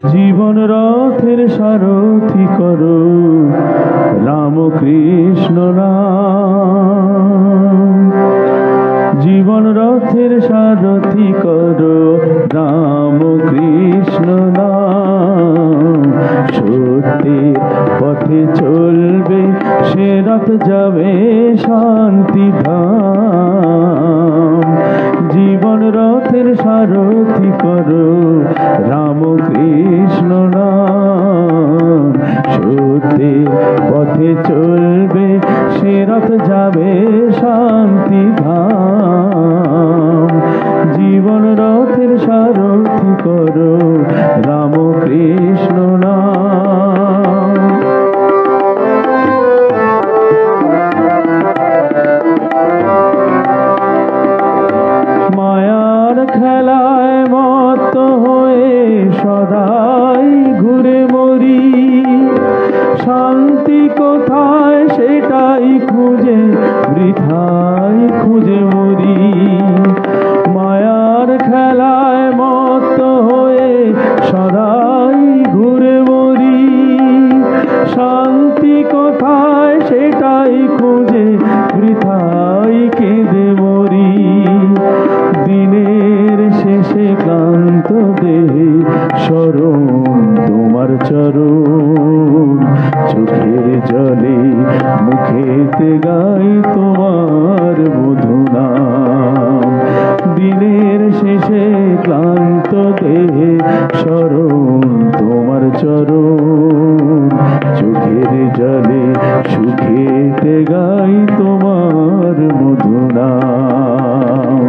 জীবন রথের সারথি করো রাম কৃষ্ণ নাম। জীবন রথের সারথি করো রাম কৃষ্ণ নাম। সত্যের পথে চলবে সে রথ যাবে শান্তি ধাম। জীবন রথের সারথি করো রাম কৃষ্ণ নাম। সত্যের পথে চলবে সে রথ যাবে শান্তি ধাম। জীবন রথের সারথি করো রাম কৃষ্ণ নাম। মায়ার খেলায় মত্ত হয়ে সদাই ঘুরে মরি। শান্তি কোথায় সেটাই খুঁজে বৃথাই খুঁজে মরি। মায়ার খেলায় মত্ত হয়ে সদাই ঘুরে মরি। শান্তি কোথায় সেটাই খুঁজে বৃথাই কেঁদে মরি। দিনের শেষে ক্লান্ত দেহে স্মরণ তোমার চরণ। চোখের জলে মুখেতে গাই তোমার মধু নাম। দিনের শেষে ক্লান্ত দেহে স্মরণ তোমার চরণ। চোখের জলে সুখেতে গাই তোমার মধু নাম।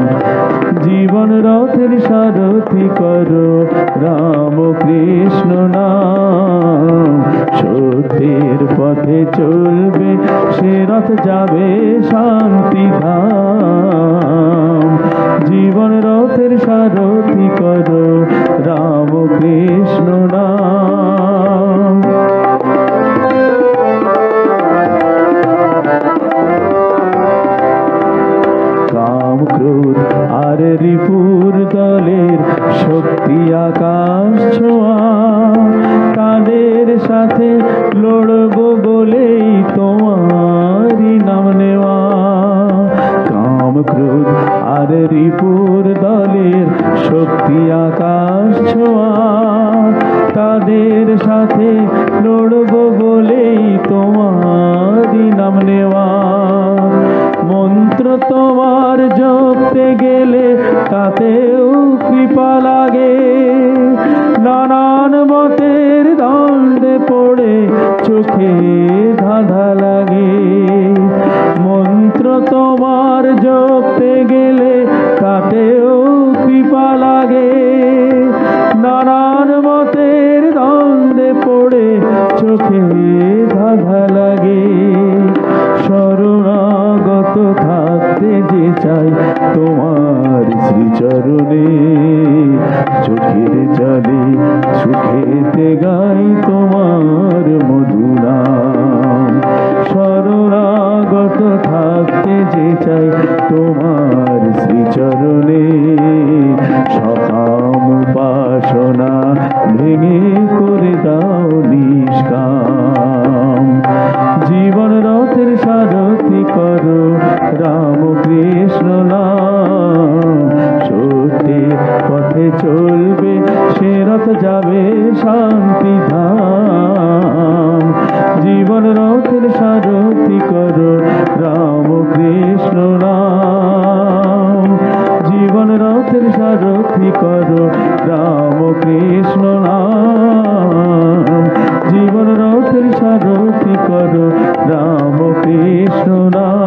জীবন রথের সারথি করো রাম কৃষ্ণ নাম। সত্যের পথে চলবে সে রথ যাবে শান্তি ধাম। জীবন রথের সারথি করো রাম কৃষ্ণ নাম। কাম ক্রোধ আর রিপুর দলের শক্তি আকাশ ছোঁয়া। তাদের সাথে লড়বো বলেই তোমারই নাম নেওয়া। কাম ক্রোধ আর রিপুর দলের শক্তি আকাশ ছোঁয়া। তাদের সাথে লড়বো বলেই তোমারই নাম নেওয়া। মন্ত্র তোমার জপতে গেলে তাতেও কৃপা লাগে। নানান মতের দণ্ডে পড়ে চোখে ধাঁধা লাগে। মন্ত্র তোমার জপতে গেলে তাতেও কৃপা লাগে। নানান মতের দ্বন্দ্বে পড়ে চোখে ধাঁধা লাগে। শরণাগত থাকতে যে চাই তোমার শ্রীচরণে। চোখের জলে সুখেতে গাই তোমার মধু নাম। শরণাগত থাকতে যে চাই তোমার শ্রীচরণে। সকাম উপাসনা ভেঙে করে দাও নিষ্কাম। জীবন রথের সারথি করো রাম কৃষ্ণ নাম। সত্যের পথে চলবে সে রথ যাবে শান্তি ধাম। জীবন রথের সারথি করো রাম কৃষ্ণ নাম। জীবন রথের সারথি করো রাম কৃষ্ণ নাম। জীবন রথের সারথি করো রাম কৃষ্ণ নাম।